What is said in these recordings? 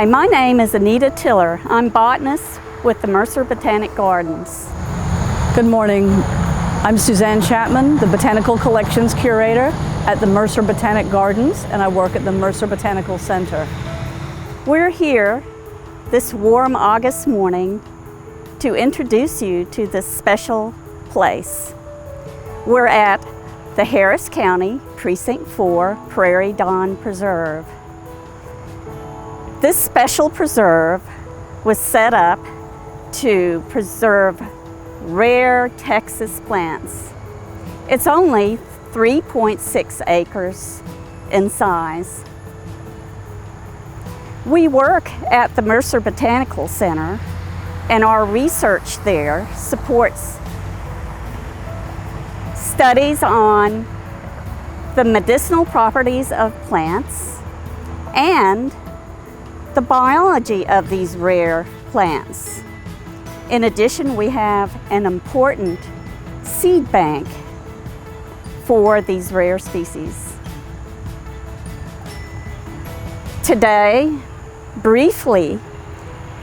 Hi, my name is Anita Tiller. I'm botanist with the Mercer Botanic Gardens. Good morning. I'm Suzanne Chapman, the Botanical Collections Curator at the Mercer Botanic Gardens, and I work at the Mercer Botanical Center. We're here this warm August morning to introduce you to this special place. We're at the Harris County Precinct 4 Prairie Dawn Preserve. This special preserve was set up to preserve rare Texas plants. It's only 3.6 acres in size. We work at the Mercer Botanical Center, and our research there supports studies on the medicinal properties of plants and the biology of these rare plants. In addition, we have an important seed bank for these rare species. Today, briefly,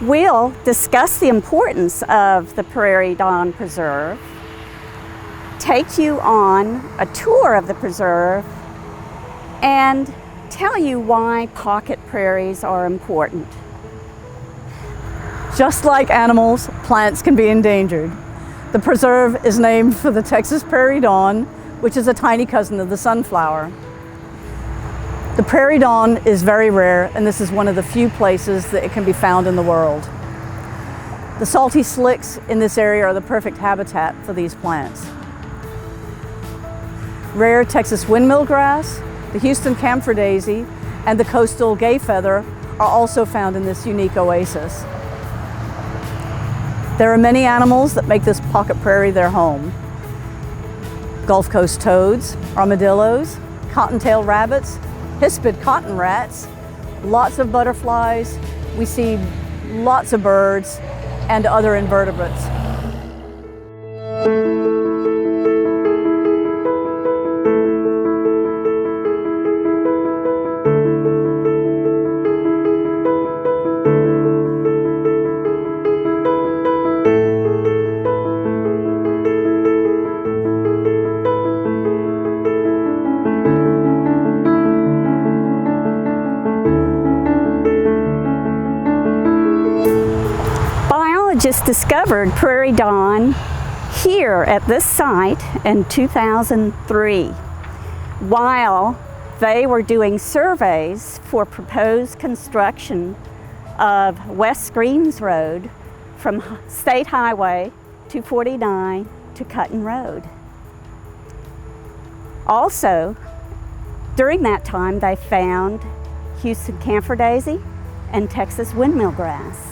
we'll discuss the importance of the Prairie Dawn Preserve, take you on a tour of the preserve, and tell you why pocket prairies are important. Just like animals, plants can be endangered. The preserve is named for the Texas prairie dawn, which is a tiny cousin of the sunflower. The prairie dawn is very rare, and this is one of the few places that it can be found in the world. The salty slicks in this area are the perfect habitat for these plants. Rare Texas windmill grass, the Houston camphor daisy, and the coastal gayfeather are also found in this unique oasis. There are many animals that make this pocket prairie their home. Gulf Coast toads, armadillos, cottontail rabbits, hispid cotton rats, lots of butterflies. We see lots of birds and other invertebrates. Biologists discovered prairie dawn here at this site in 2003 while they were doing surveys for proposed construction of West Greens Road from State Highway 249 to Cutton Road. Also, during that time, they found Houston camphor daisy and Texas windmill grass.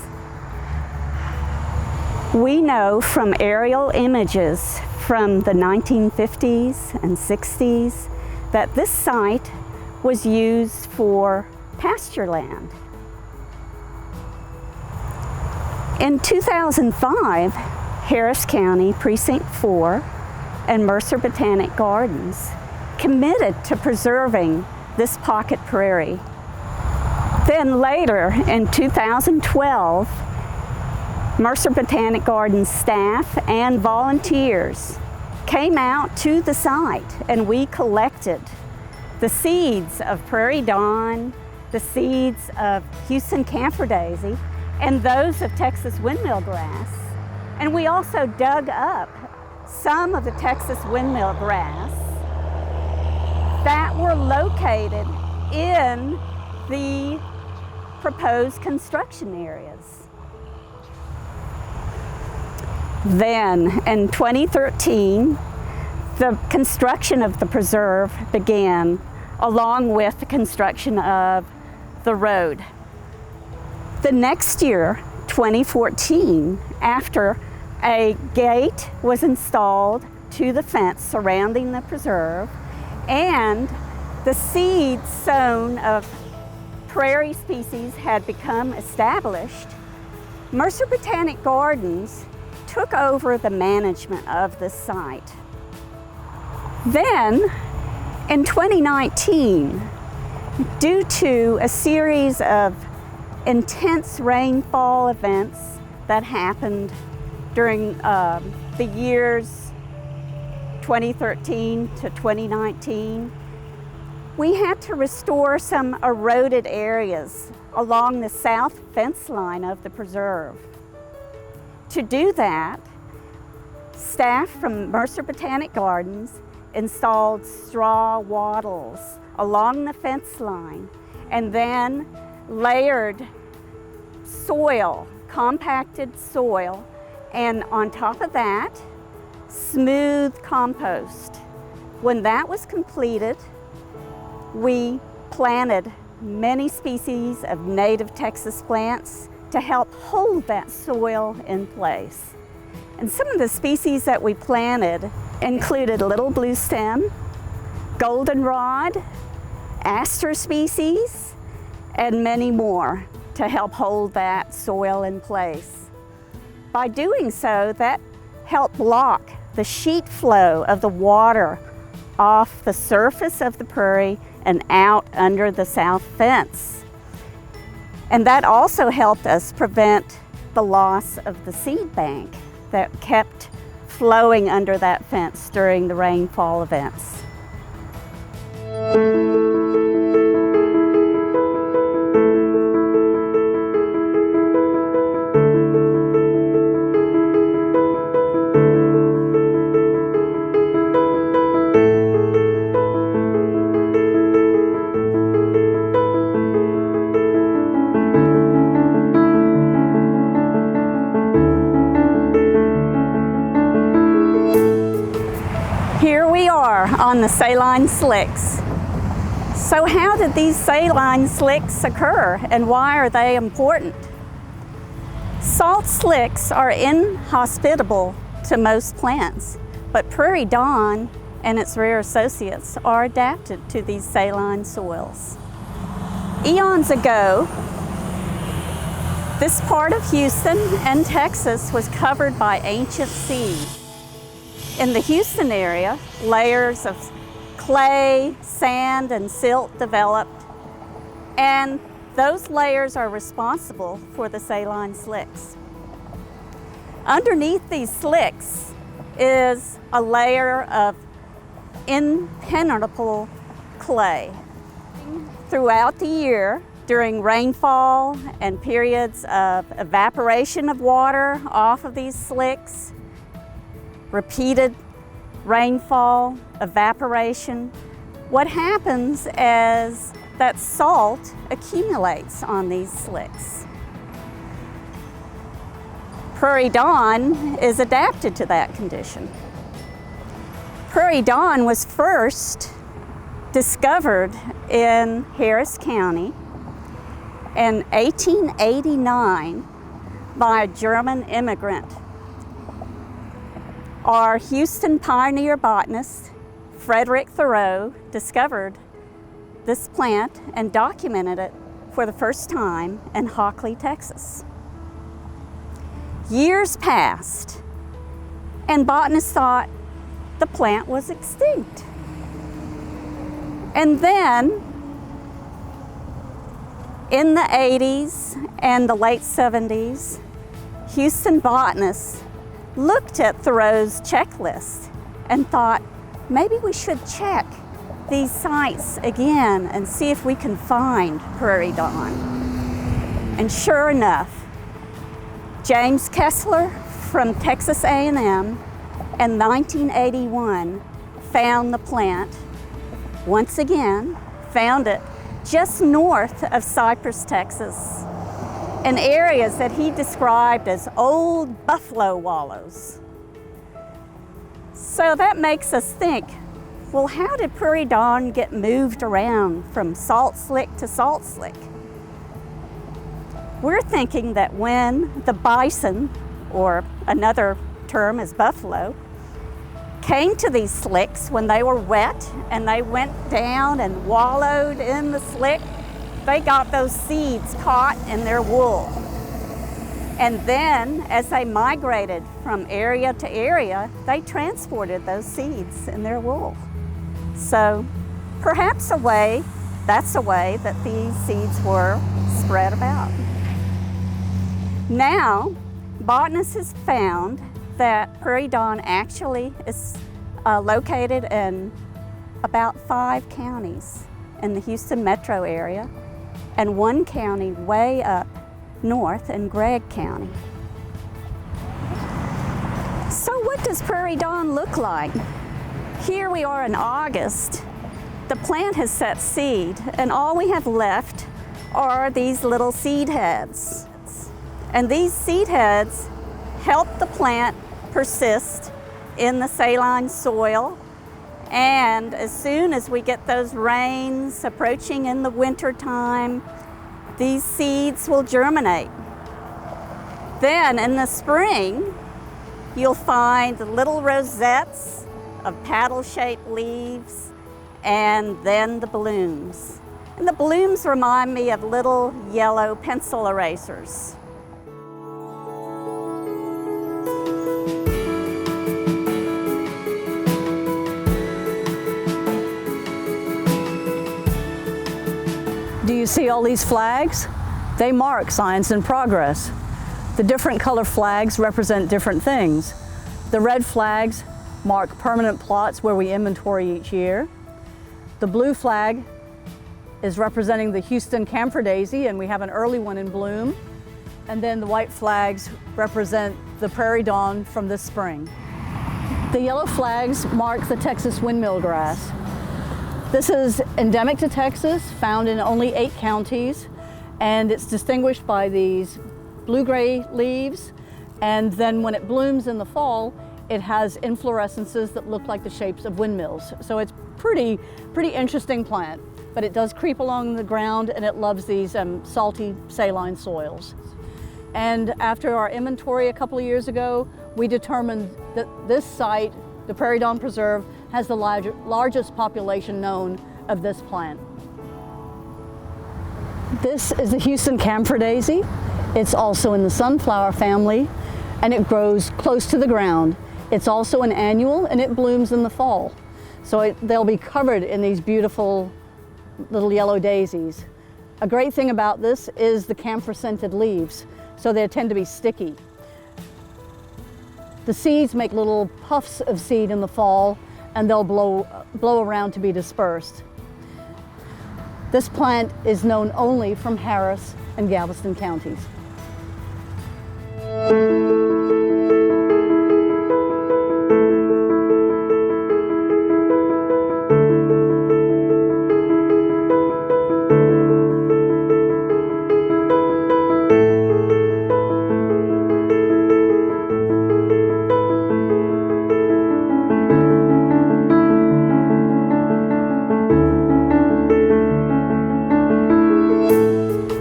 We know from aerial images from the 1950s and 60s that this site was used for pasture land. In 2005, Harris County Precinct 4 and Mercer Botanic Gardens committed to preserving this pocket prairie. Then later in 2012, Mercer Botanic Gardens staff and volunteers came out to the site, and we collected the seeds of prairie dawn, the seeds of Houston camphor daisy, and those of Texas windmill grass. And we also dug up some of the Texas windmill grass that were located in the proposed construction areas. Then, in 2013, the construction of the preserve began, along with the construction of the road. The next year, 2014, after a gate was installed to the fence surrounding the preserve, and the seeds sown of prairie species had become established, Mercer Botanic Gardens took over the management of the site. Then, in 2019, due to a series of intense rainfall events that happened during the years 2013 to 2019, we had to restore some eroded areas along the south fence line of the preserve. To do that, staff from Mercer Botanic Gardens installed straw wattles along the fence line and then layered soil, compacted soil, and on top of that, smooth compost. When that was completed, we planted many species of native Texas plants to help hold that soil in place. And some of the species that we planted included little bluestem, goldenrod, aster species, and many more to help hold that soil in place. By doing so, that helped block the sheet flow of the water off the surface of the prairie and out under the south fence. And that also helped us prevent the loss of the seed bank that kept flowing under that fence during the rainfall events. Here we are on the saline slicks. So how did these saline slicks occur and why are they important? Salt slicks are inhospitable to most plants, but prairie dawn and its rare associates are adapted to these saline soils. Eons ago, this part of Houston and Texas was covered by ancient seas. In the Houston area, layers of clay, sand, and silt developed, and those layers are responsible for the saline slicks. Underneath these slicks is a layer of impenetrable clay. Throughout the year, during rainfall and periods of evaporation of water off of these slicks, repeated rainfall, evaporation, what happens is that salt accumulates on these slicks. Prairie dawn is adapted to that condition. Prairie dawn was first discovered in Harris County in 1889 by a German immigrant. Our Houston pioneer botanist, Frederick Thoreau, discovered this plant and documented it for the first time in Hockley, Texas. Years passed, and botanists thought the plant was extinct. And then, in the 80s and the late 70s, Houston botanists looked at Thoreau's checklist and thought, maybe we should check these sites again and see if we can find prairie dawn. And sure enough, James Kessler from Texas A&M in 1981 found the plant, once again, found it just north of Cypress, Texas, in areas that he described as old buffalo wallows. So that makes us think, well, how did prairie dawn get moved around from salt slick to salt slick? We're thinking that when the bison, or another term is buffalo, came to these slicks when they were wet and they went down and wallowed in the slick, they got those seeds caught in their wool. And then, as they migrated from area to area, they transported those seeds in their wool. So perhaps that's a way that these seeds were spread about. Now, botanists have found that prairie dawn actually is located in about 5 counties in the Houston metro area and 1 county way up north in Gregg County. So what does prairie dawn look like? Here we are in August. The plant has set seed, and all we have left are these little seed heads. And these seed heads help the plant persist in the saline soil. And as soon as we get those rains approaching in the winter time, these seeds will germinate. Then in the spring, you'll find little rosettes of paddle-shaped leaves, and then the blooms. And the blooms remind me of little yellow pencil erasers. Do you see all these flags? They mark science and progress. The different color flags represent different things. The red flags mark permanent plots where we inventory each year. The blue flag is representing the Houston camphor daisy, and we have an early one in bloom. And then the white flags represent the prairie dawn from this spring. The yellow flags mark the Texas windmill grass. This is endemic to Texas, found in only 8 counties, and it's distinguished by these blue-gray leaves, and then when it blooms in the fall, it has inflorescences that look like the shapes of windmills. So it's pretty interesting plant, but it does creep along the ground, and it loves these salty saline soils. And after our inventory a couple of years ago, we determined that this site, the Prairie Dawn Preserve, has the largest population known of this plant. This is the Houston camphor daisy. It's also in the sunflower family, and it grows close to the ground. It's also an annual, and it blooms in the fall. So they'll be covered in these beautiful little yellow daisies. A great thing about this is the camphor-scented leaves, so they tend to be sticky. The seeds make little puffs of seed in the fall, and they'll blow around to be dispersed. This plant is known only from Harris and Galveston counties.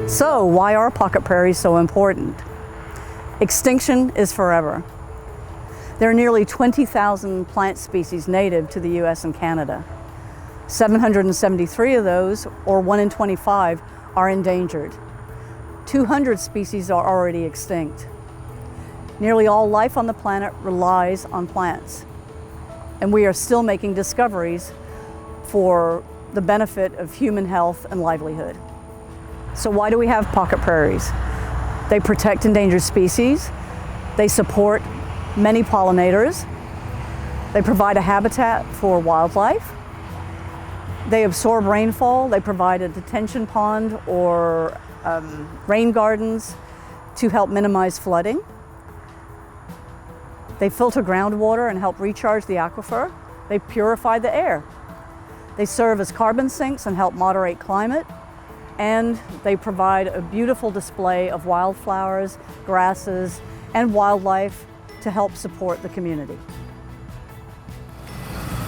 So, why are pocket prairies so important? Extinction is forever. There are nearly 20,000 plant species native to the US and Canada. 773 of those, or 1 in 25, are endangered. 200 species are already extinct. Nearly all life on the planet relies on plants, and we are still making discoveries for the benefit of human health and livelihood. So why do we have pocket prairies? They protect endangered species, they support many pollinators, they provide a habitat for wildlife, they absorb rainfall, they provide a detention pond or rain gardens to help minimize flooding. They filter groundwater and help recharge the aquifer. They purify the air. They serve as carbon sinks and help moderate climate. And they provide a beautiful display of wildflowers, grasses, and wildlife to help support the community.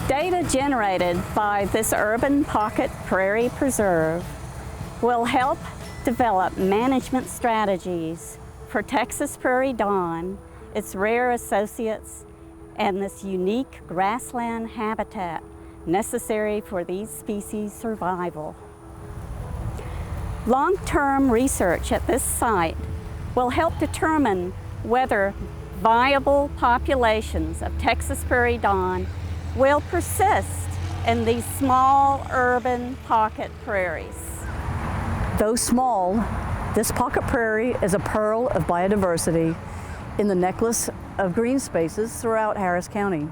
Data generated by this urban pocket prairie preserve will help develop management strategies for Texas prairie dawn, its rare associates, and this unique grassland habitat necessary for these species' survival. Long-term research at this site will help determine whether viable populations of Texas prairie dawn will persist in these small urban pocket prairies. Though small, This pocket prairie is a pearl of biodiversity in the necklace of green spaces throughout Harris County.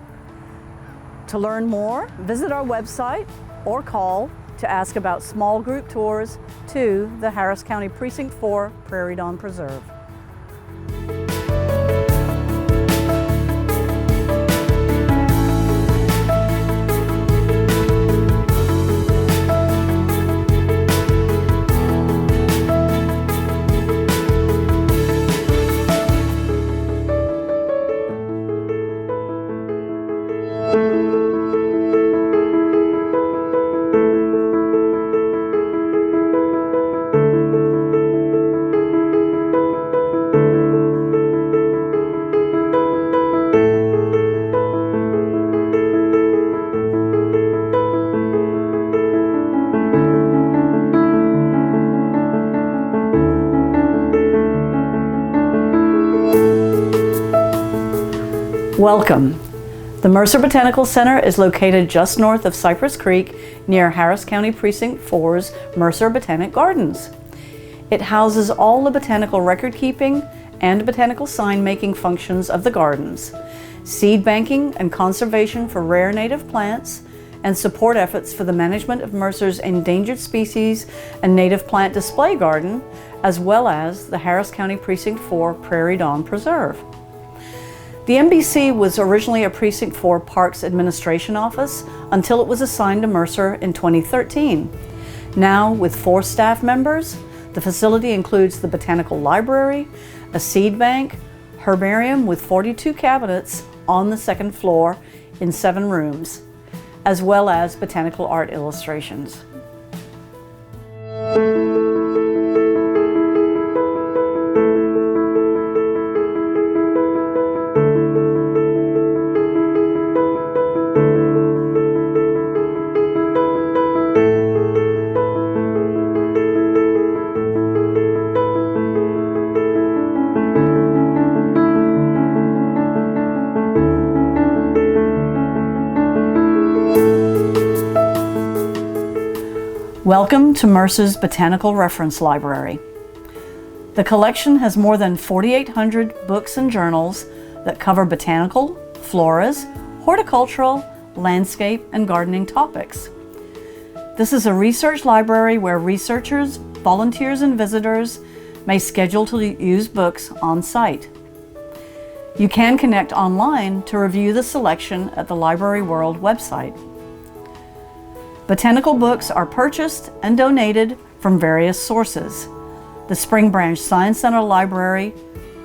To learn more, visit our website or call to ask about small group tours to the Harris County Precinct 4 Prairie Dawn Preserve. Welcome. The Mercer Botanical Center is located just north of Cypress Creek near Harris County Precinct 4's Mercer Botanic Gardens. It houses all the botanical record keeping and botanical sign making functions of the gardens, seed banking and conservation for rare native plants, and support efforts for the management of Mercer's endangered species and native plant display garden, as well as the Harris County Precinct 4 Prairie Dawn Preserve. The MBC was originally a Precinct 4 Parks Administration office until it was assigned to Mercer in 2013. Now, with 4 staff members, the facility includes the Botanical Library, a seed bank, herbarium with 42 cabinets on the second floor in 7 rooms, as well as botanical art illustrations. Welcome to Mercer's Botanical Reference Library. The collection has more than 4,800 books and journals that cover botanical, floras, horticultural, landscape, and gardening topics. This is a research library where researchers, volunteers, and visitors may schedule to use books on site. You can connect online to review the selection at the Library World website. Botanical books are purchased and donated from various sources. The Spring Branch Science Center Library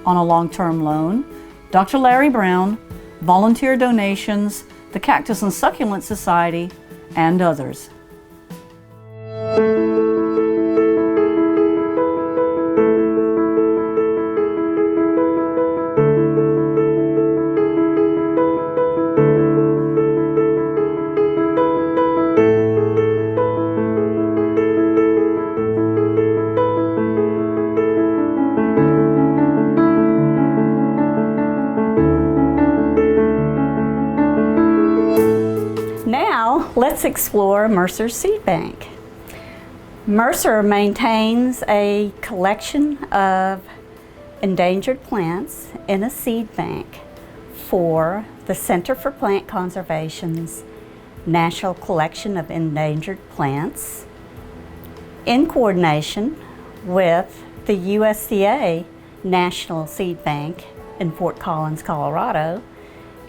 on a long-term loan, Dr. Larry Brown, volunteer donations, the Cactus and Succulent Society, and others. Now, let's explore Mercer's seed bank. Mercer maintains a collection of endangered plants in a seed bank for the Center for Plant Conservation's National Collection of Endangered Plants, in coordination with the USDA National Seed Bank in Fort Collins, Colorado,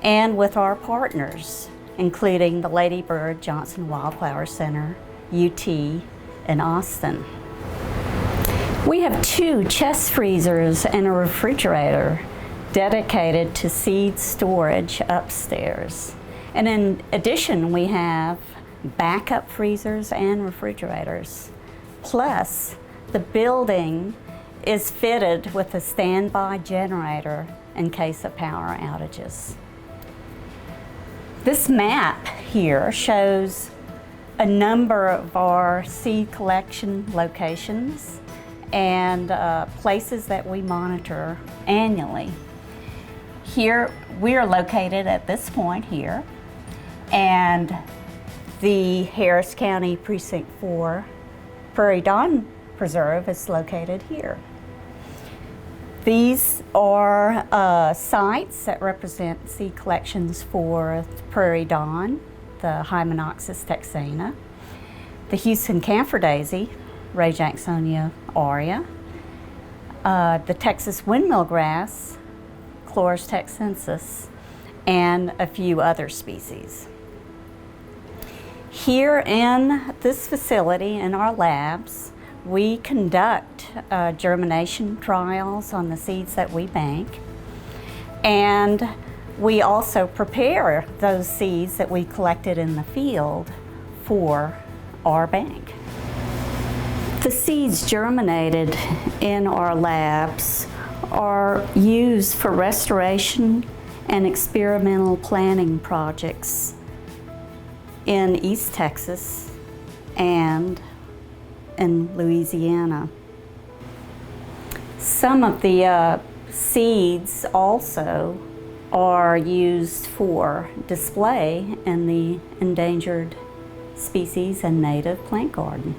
and with our partners, including the Lady Bird Johnson Wildflower Center, UT, and Austin. We have 2 chest freezers and a refrigerator dedicated to seed storage upstairs. And in addition, we have backup freezers and refrigerators. Plus, the building is fitted with a standby generator in case of power outages. This map here shows a number of our seed collection locations and places that we monitor annually. Here, we are located at this point here, and the Harris County Precinct 4 Prairie Dawn preserve is located here. These are sites that represent seed collections for the Prairie Dawn, the Hymenopsis texana, the Houston camphor daisy, Ray Jacksonia aurea, the Texas windmill grass, Chloris texensis, and a few other species. Here in this facility, in our labs, we conduct germination trials on the seeds that we bank, and we also prepare those seeds that we collected in the field for our bank. The seeds germinated in our labs are used for restoration and experimental planting projects in East Texas and in Louisiana. Some of the seeds also are used for display in the endangered species and native plant garden.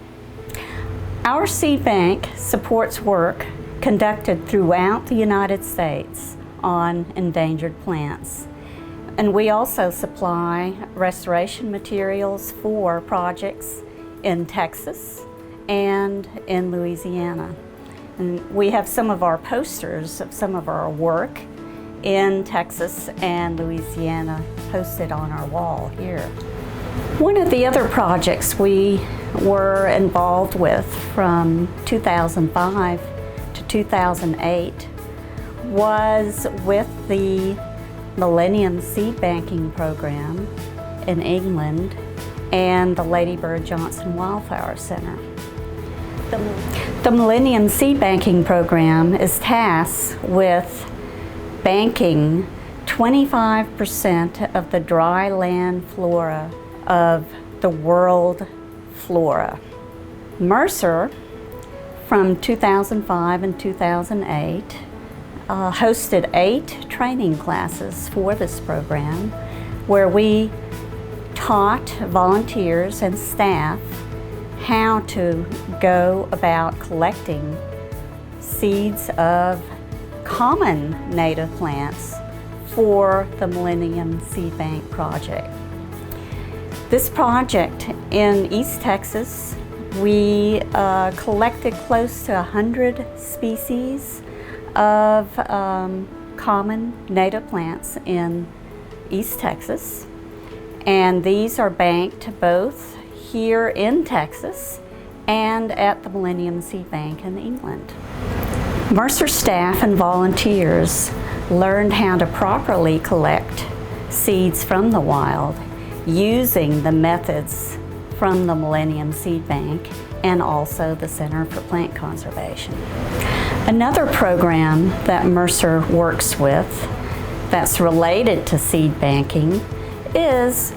Our seed bank supports work conducted throughout the United States on endangered plants. And we also supply restoration materials for projects in Texas and in Louisiana. And we have some of our posters of some of our work in Texas and Louisiana posted on our wall here. One of the other projects we were involved with from 2005 to 2008 was with the Millennium Seed Banking Program in England and the Lady Bird Johnson Wildflower Center. The Millennium Seed Banking Program is tasked with banking 25% of the dry land flora of the world flora. Mercer, from 2005 and 2008, hosted 8 training classes for this program where we taught volunteers and staff how to go about collecting seeds of common native plants for the Millennium Seed Bank project. This project in East Texas, we collected close to 100 species of common native plants in East Texas, and these are banked both here in Texas and at the Millennium Seed Bank in England. Mercer staff and volunteers learned how to properly collect seeds from the wild using the methods from the Millennium Seed Bank and also the Center for Plant Conservation. Another program that Mercer works with that's related to seed banking is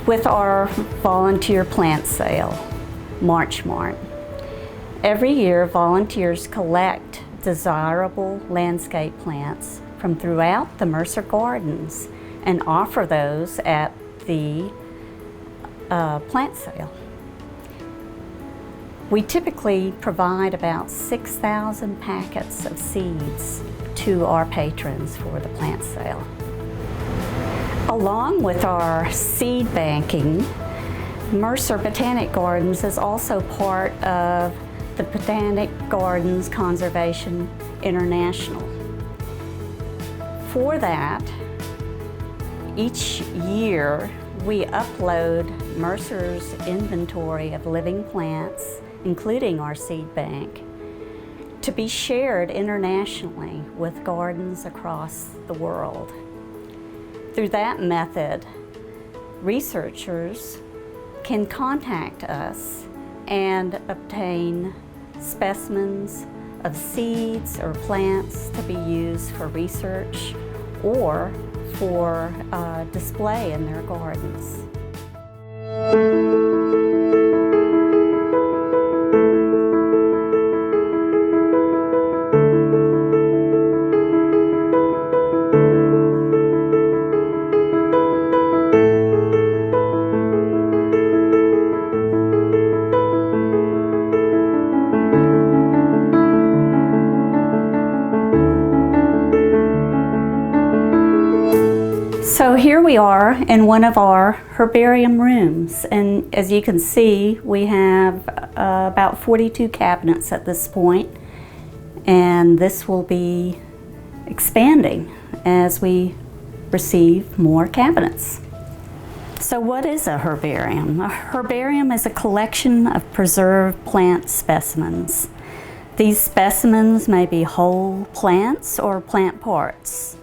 with our volunteer plant sale, March Mart. Every year, volunteers collect desirable landscape plants from throughout the Mercer Gardens and offer those at the plant sale. We typically provide about 6,000 packets of seeds to our patrons for the plant sale. Along with our seed banking, Mercer Botanic Gardens is also part of the Botanic Gardens Conservation International. For that, each year we upload Mercer's inventory of living plants, including our seed bank, to be shared internationally with gardens across the world. Through that method, researchers can contact us and obtain specimens of seeds or plants to be used for research or for display in their gardens. So here we are in one of our herbarium rooms, and as you can see, we have about 42 cabinets at this point, and this will be expanding as we receive more cabinets. So what is a herbarium? A herbarium is a collection of preserved plant specimens. These specimens may be whole plants or plant parts.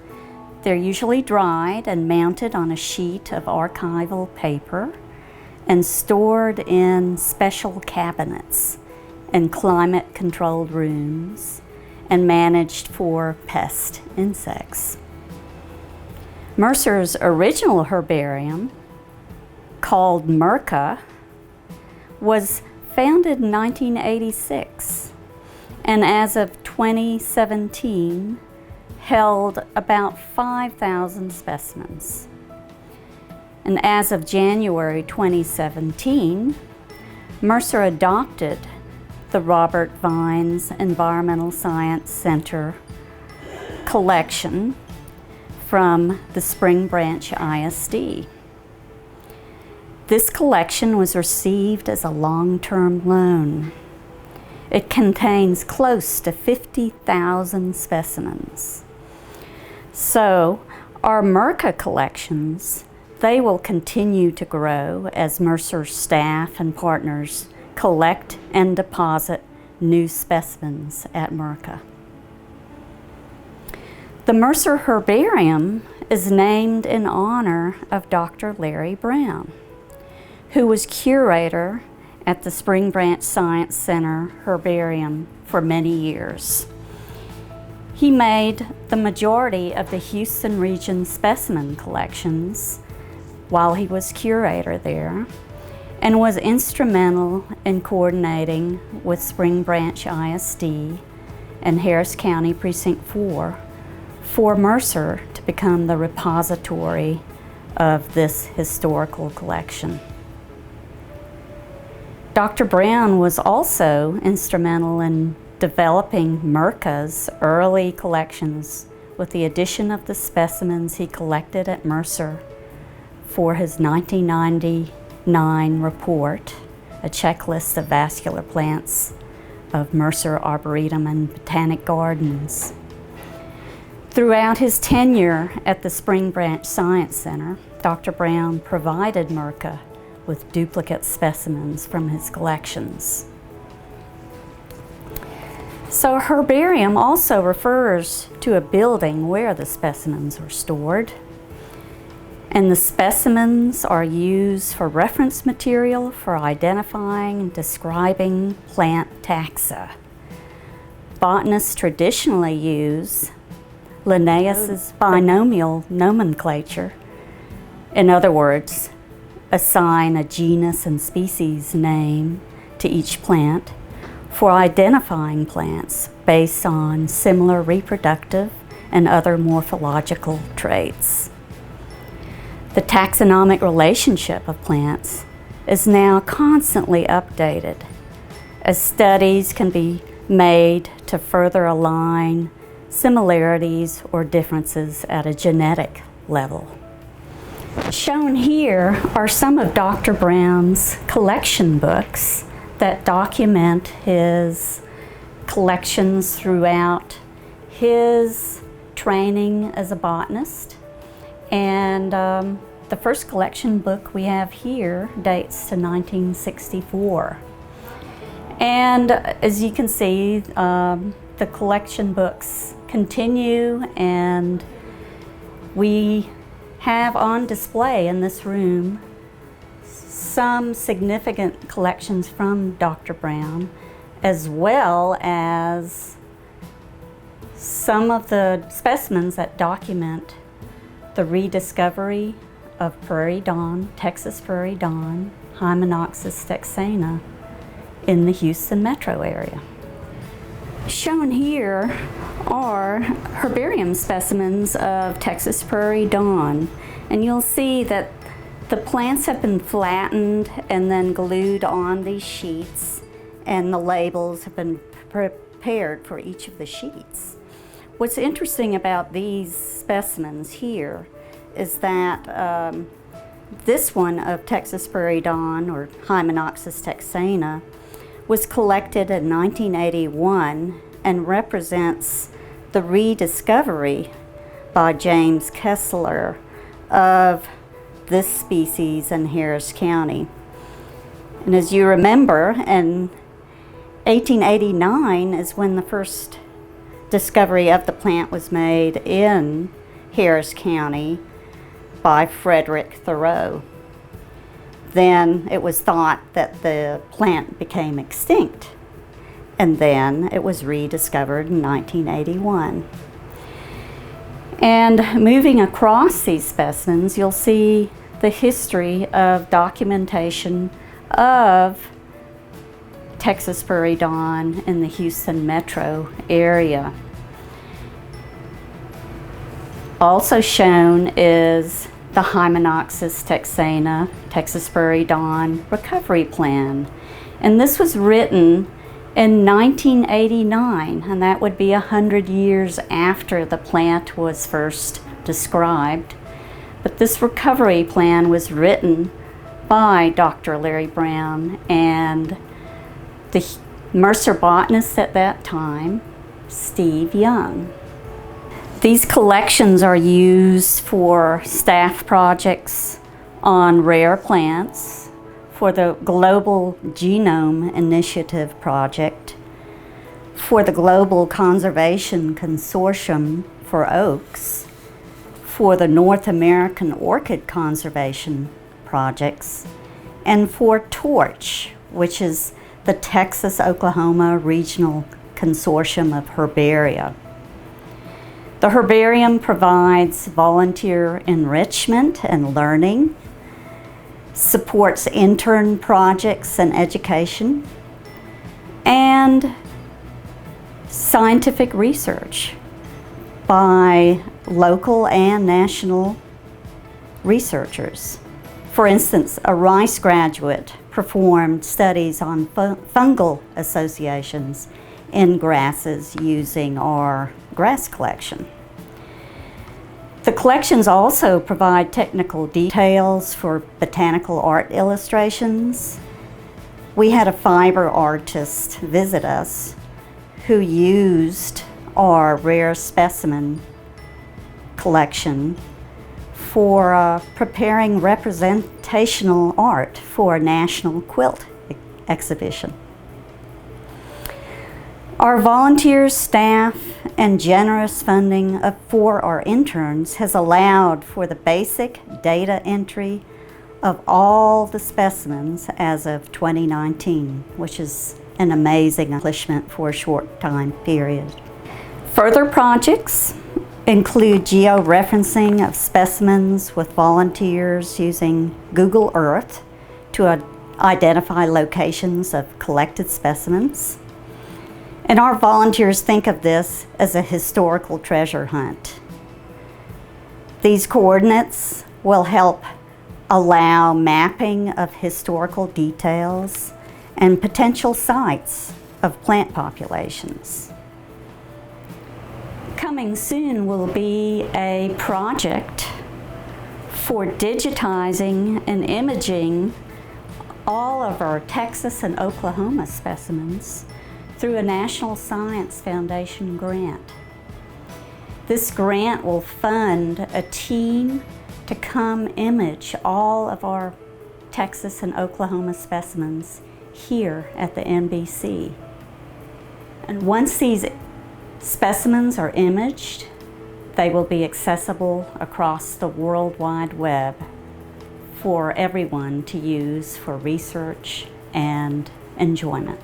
They're usually dried and mounted on a sheet of archival paper and stored in special cabinets in climate-controlled rooms and managed for pest insects. Mercer's original herbarium, called Mercer, was founded in 1986, and as of 2017 held about 5,000 specimens. And as of January 2017, Mercer adopted the Robert Vines Environmental Science Center collection from the Spring Branch ISD. This collection was received as a long-term loan. It contains close to 50,000 specimens. So our Mercer collections, they will continue to grow as Mercer staff and partners collect and deposit new specimens at Mercer. The Mercer Herbarium is named in honor of Dr. Larry Brown, who was curator at the Spring Branch Science Center Herbarium for many years. He made the majority of the Houston region specimen collections while he was curator there, and was instrumental in coordinating with Spring Branch ISD and Harris County Precinct 4 for Mercer to become the repository of this historical collection. Dr. Brown was also instrumental in developing Mercer's early collections with the addition of the specimens he collected at Mercer for his 1999 report, a checklist of vascular plants of Mercer Arboretum and Botanic Gardens. Throughout his tenure at the Spring Branch Science Center, Dr. Brown provided Mercer with duplicate specimens from his collections. So a herbarium also refers to a building where the specimens are stored, and the specimens are used for reference material for identifying and describing plant taxa. Botanists traditionally use Linnaeus's binomial nomenclature. In other words, assign a genus and species name to each plant for identifying plants based on similar reproductive and other morphological traits. The taxonomic relationship of plants is now constantly updated as studies can be made to further align similarities or differences at a genetic level. Shown here are some of Dr. Brown's collection books that document his collections throughout his training as a botanist. And the first collection book we have here dates to 1964. And as you can see, the collection books continue, and we have on display in this room some significant collections from Dr. Brown, as well as some of the specimens that document the rediscovery of prairie dawn, Texas prairie dawn, Hymenopsis texana, in the Houston metro area. Shown here are herbarium specimens of Texas prairie dawn, and you'll see that the plants have been flattened and then glued on these sheets, and the labels have been prepared for each of the sheets. What's interesting about these specimens here is that this one of Texas Prairie Dawn, or Hymenopsis texana, was collected in 1981 and represents the rediscovery by James Kessler of this species in Harris County. And as you remember, in 1889 is when the first discovery of the plant was made in Harris County by Frederick Thoreau. Then it was thought that the plant became extinct, and then it was rediscovered in 1981. And moving across these specimens, you'll see the history of documentation of Texas Prairie Dawn in the Houston metro area. Also shown is the Hymenopsis texana, Texas Prairie Dawn recovery plan. And this was written in 1989, and that would be 100 years after the plant was first described. But this recovery plan was written by Dr. Larry Brown and the Mercer botanist at that time, Steve Young. These collections are used for staff projects on rare plants, for the Global Genome Initiative project, for the Global Conservation Consortium for oaks, for the North American Orchid Conservation projects, and for TORCH, which is the Texas-Oklahoma Regional Consortium of Herbaria. The herbarium provides volunteer enrichment and learning, supports intern projects and education, and scientific research by local and national researchers. For instance, a Rice graduate performed studies on fungal associations in grasses using our grass collection. The collections also provide technical details for botanical art illustrations. We had a fiber artist visit us who used our rare specimen collection for preparing representational art for a national quilt exhibition. Our volunteers, staff, and generous funding for our interns has allowed for the basic data entry of all the specimens as of 2019, which is an amazing accomplishment for a short time period. Further projects include georeferencing of specimens with volunteers using Google Earth to identify locations of collected specimens. And our volunteers think of this as a historical treasure hunt. These coordinates will help allow mapping of historical details and potential sites of plant populations. Coming soon will be a project for digitizing and imaging all of our Texas and Oklahoma specimens through a National Science Foundation grant. This grant will fund a team to come image all of our Texas and Oklahoma specimens here at the NBC. And once these specimens are imaged, they will be accessible across the World Wide Web for everyone to use for research and enjoyment.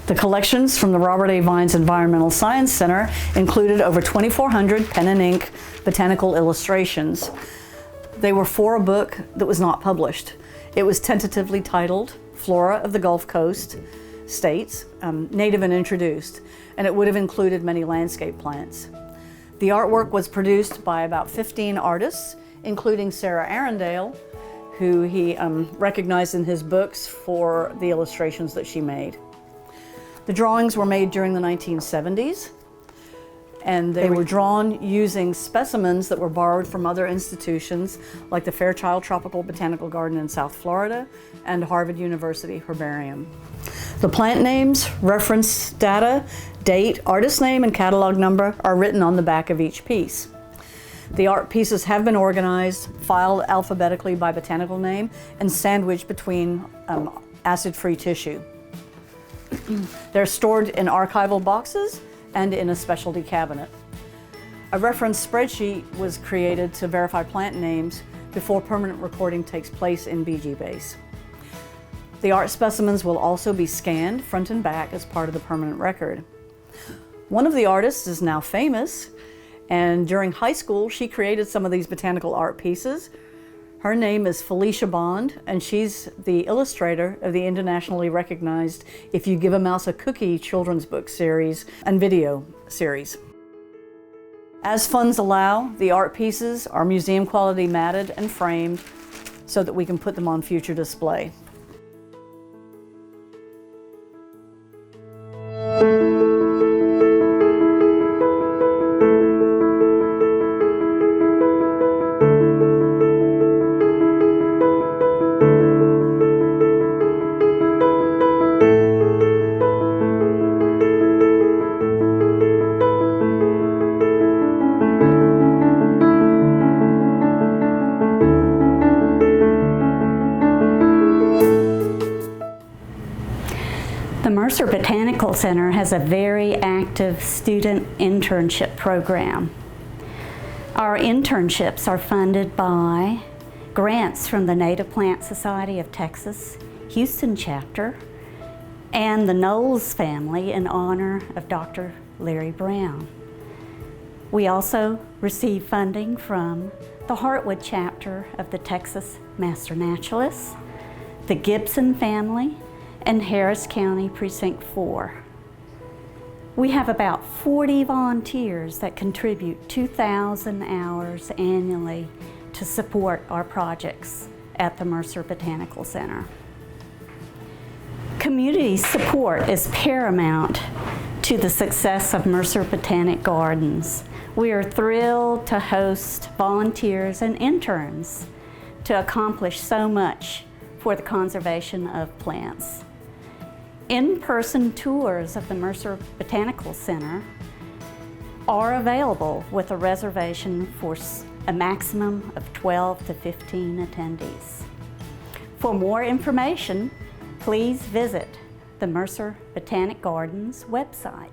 The collections from the Robert A. Vines Environmental Science Center included over 2,400 pen and ink botanical illustrations. They were for a book that was not published. It was tentatively titled Flora of the Gulf Coast States, Native and Introduced, and it would have included many landscape plants. The artwork was produced by about 15 artists, including Sarah Arundel, who he recognized in his books for the illustrations that she made. The drawings were made during the 1970s, and they were drawn using specimens that were borrowed from other institutions like the Fairchild Tropical Botanical Garden in South Florida and Harvard University Herbarium. The plant names, reference data, date, artist name, and catalog number are written on the back of each piece. The art pieces have been organized, filed alphabetically by botanical name, and sandwiched between acid-free tissue. They're stored in archival boxes and in a specialty cabinet. A reference spreadsheet was created to verify plant names before permanent recording takes place in BGBase. The art specimens will also be scanned front and back as part of the permanent record. One of the artists is now famous, and during high school she created some of these botanical art pieces. Her name is Felicia Bond, and she's the illustrator of the internationally recognized If You Give a Mouse a Cookie children's book series and video series. As funds allow, the art pieces are museum quality matted and framed so that we can put them on future display. The Mercer Botanical Center has a very active student internship program. Our internships are funded by grants from the Native Plant Society of Texas, Houston chapter, and the Knowles family in honor of Dr. Larry Brown. We also receive funding from the Hartwood chapter of the Texas Master Naturalists, the Gibson family, and Harris County Precinct 4. We have about 40 volunteers that contribute 2,000 hours annually to support our projects at the Mercer Botanical Center. Community support is paramount to the success of Mercer Botanic Gardens. We are thrilled to host volunteers and interns to accomplish so much for the conservation of plants. In-person tours of the Mercer Botanical Center are available with a reservation for a maximum of 12 to 15 attendees. For more information, please visit the Mercer Botanic Gardens website.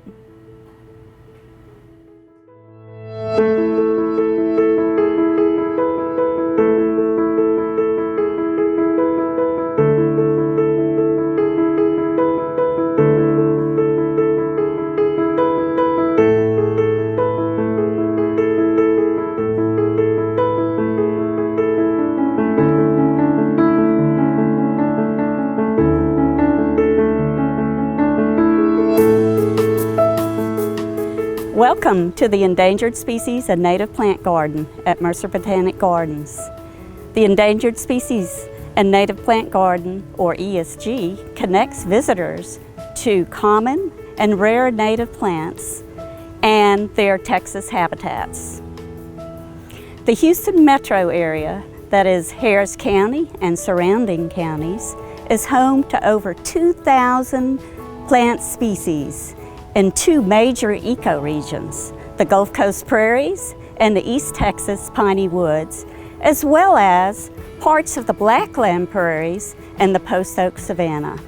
Welcome to the Endangered Species and Native Plant Garden at Mercer Botanic Gardens. The Endangered Species and Native Plant Garden, or ESG, connects visitors to common and rare native plants and their Texas habitats. The Houston metro area, that is Harris County and surrounding counties, is home to over 2,000 plant species in two major ecoregions, the Gulf Coast Prairies and the East Texas Piney Woods, as well as parts of the Blackland Prairies and the Post Oak Savanna.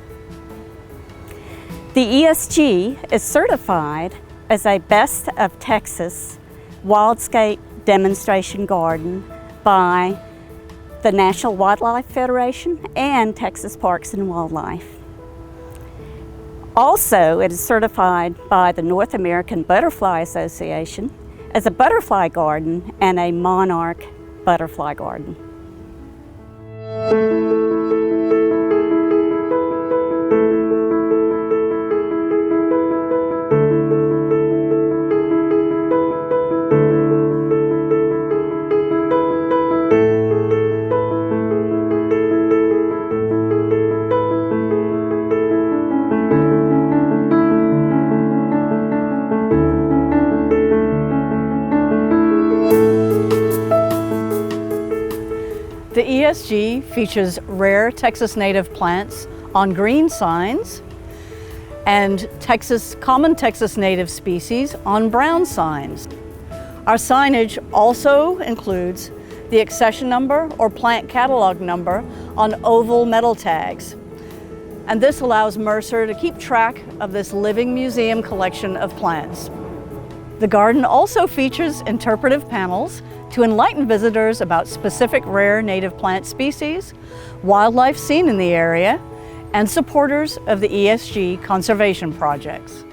The ESG is certified as a Best of Texas Wildscape Demonstration Garden by the National Wildlife Federation and Texas Parks and Wildlife. Also, it is certified by the North American Butterfly Association as a butterfly garden and a monarch butterfly garden. The ESG features rare Texas native plants on green signs and common Texas native species on brown signs. Our signage also includes the accession number or plant catalog number on oval metal tags. And this allows Mercer to keep track of this living museum collection of plants. The garden also features interpretive panels to enlighten visitors about specific rare native plant species, wildlife seen in the area, and supporters of the ESG conservation projects.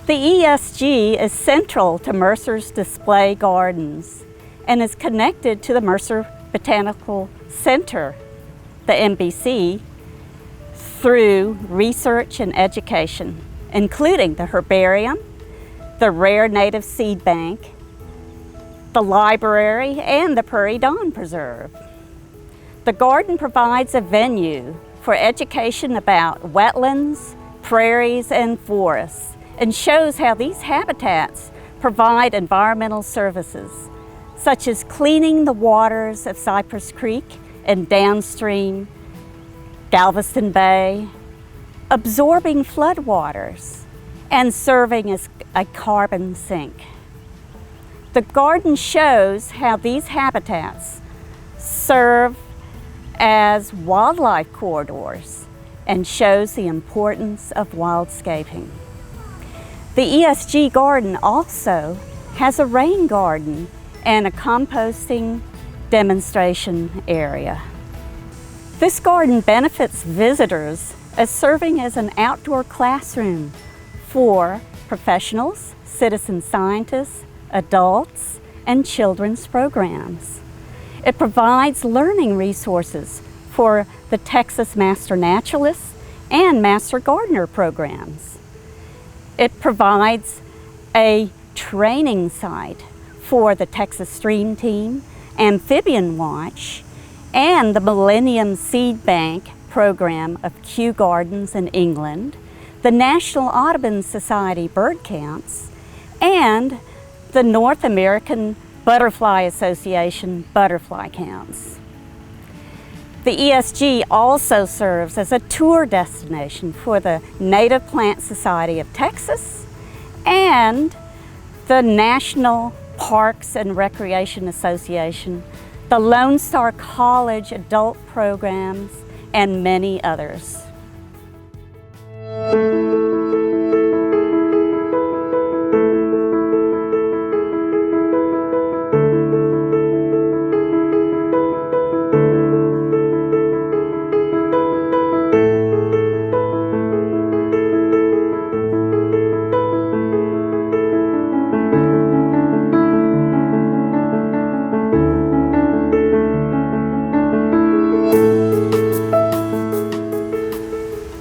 The ESG is central to Mercer's display gardens and is connected to the Mercer Botanical Center, the MBC, through research and education, including the herbarium, the rare native seed bank, the library, and the Prairie Dawn Preserve. The garden provides a venue for education about wetlands, prairies, and forests, and shows how these habitats provide environmental services, such as cleaning the waters of Cypress Creek and downstream Galveston Bay, absorbing floodwaters, and serving as a carbon sink. The garden shows how these habitats serve as wildlife corridors and shows the importance of wildscaping. The ESG garden also has a rain garden and a composting demonstration area. This garden benefits visitors as serving as an outdoor classroom for professionals, citizen scientists, adults, and children's programs. It provides learning resources for the Texas Master Naturalists and Master Gardener programs. It provides a training site for the Texas Stream Team, Amphibian Watch, and the Millennium Seed Bank program of Kew Gardens in England, the National Audubon Society bird counts, and the North American Butterfly Association butterfly counts. The ESG also serves as a tour destination for the Native Plant Society of Texas and the National Parks and Recreation Association, the Lone Star College adult programs, and many others.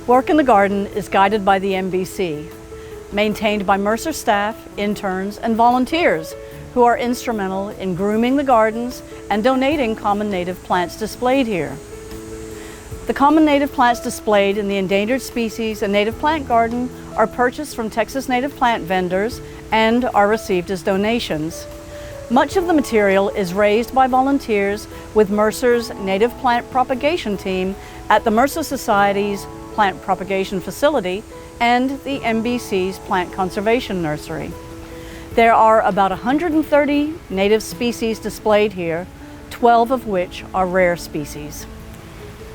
Work in the garden is guided by the MBC, maintained by Mercer staff, interns, and volunteers who are instrumental in grooming the gardens and donating common native plants displayed here. The common native plants displayed in the Endangered Species and Native Plant Garden are purchased from Texas native plant vendors and are received as donations. Much of the material is raised by volunteers with Mercer's Native Plant Propagation Team at the Mercer Society's Plant Propagation Facility and the MBC's Plant Conservation Nursery. There are about 130 native species displayed here, 12 of which are rare species.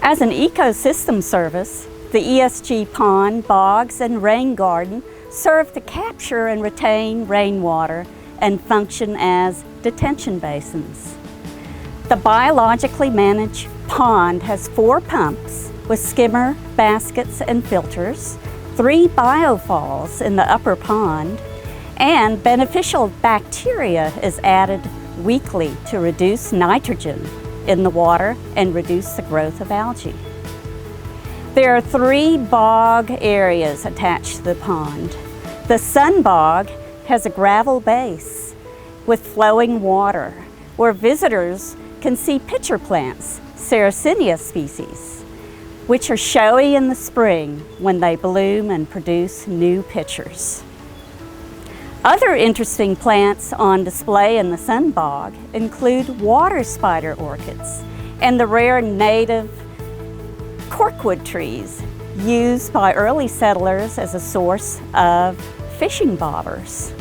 As an ecosystem service, the ESG pond, bogs, and rain garden serve to capture and retain rainwater and function as detention basins. The biologically managed pond has 4 pumps with skimmer, baskets, and filters, 3 biofalls in the upper pond, and beneficial bacteria is added weekly to reduce nitrogen in the water and reduce the growth of algae. There are 3 bog areas attached to the pond. The sun bog has a gravel base with flowing water where visitors can see pitcher plants, Sarracenia species, which are showy in the spring when they bloom and produce new pitchers. Other interesting plants on display in the sun bog include water spider orchids and the rare native corkwood trees used by early settlers as a source of fishing bobbers.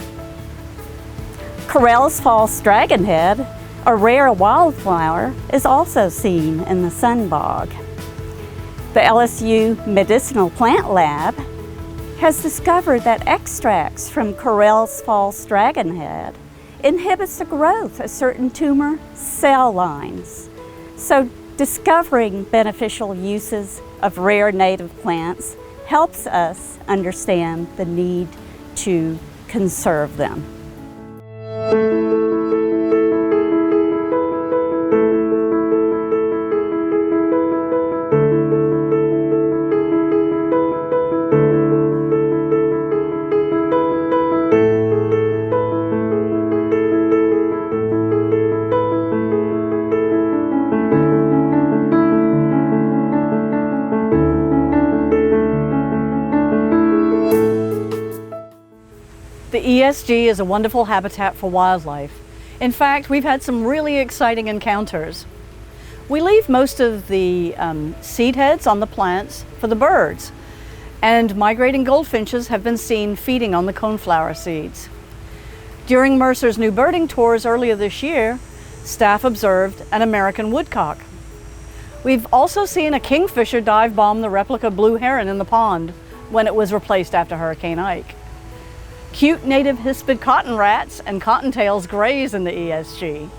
Correll's false dragonhead, a rare wildflower, is also seen in the sun bog. The LSU Medicinal Plant Lab has discovered that extracts from Correll's false dragonhead inhibits the growth of certain tumor cell lines. So discovering beneficial uses of rare native plants helps us understand the need to conserve them. The ESG is a wonderful habitat for wildlife. In fact, we've had some really exciting encounters. We leave most of the seed heads on the plants for the birds, and migrating goldfinches have been seen feeding on the coneflower seeds. During Mercer's new birding tours earlier this year, staff observed an American woodcock. We've also seen a kingfisher dive bomb the replica blue heron in the pond when it was replaced after Hurricane Ike. Cute native hispid cotton rats and cottontails graze in the ESG.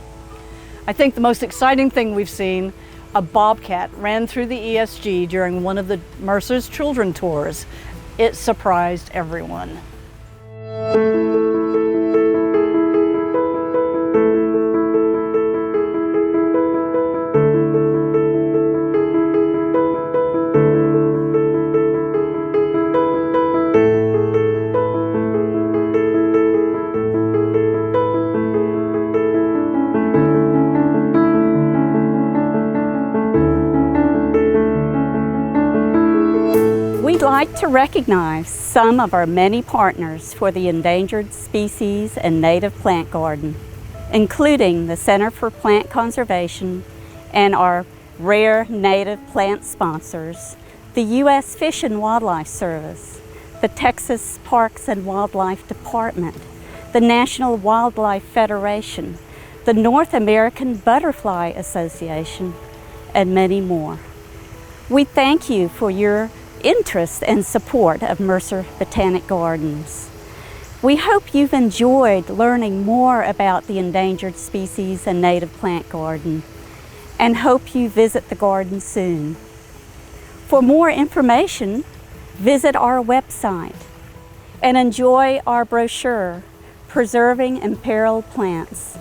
I think the most exciting thing we've seen, a bobcat ran through the ESG during one of the Mercer's children tours. It surprised everyone. We'd like to recognize some of our many partners for the Endangered Species and Native Plant Garden, including the Center for Plant Conservation and our rare native plant sponsors, the U.S. Fish and Wildlife Service, the Texas Parks and Wildlife Department, the National Wildlife Federation, the North American Butterfly Association, and many more. We thank you for your interest and support of Mercer Botanic Gardens. We hope you've enjoyed learning more about the Endangered Species and Native Plant Garden and hope you visit the garden soon. For more information, visit our website and enjoy our brochure, Preserving Imperiled Plants.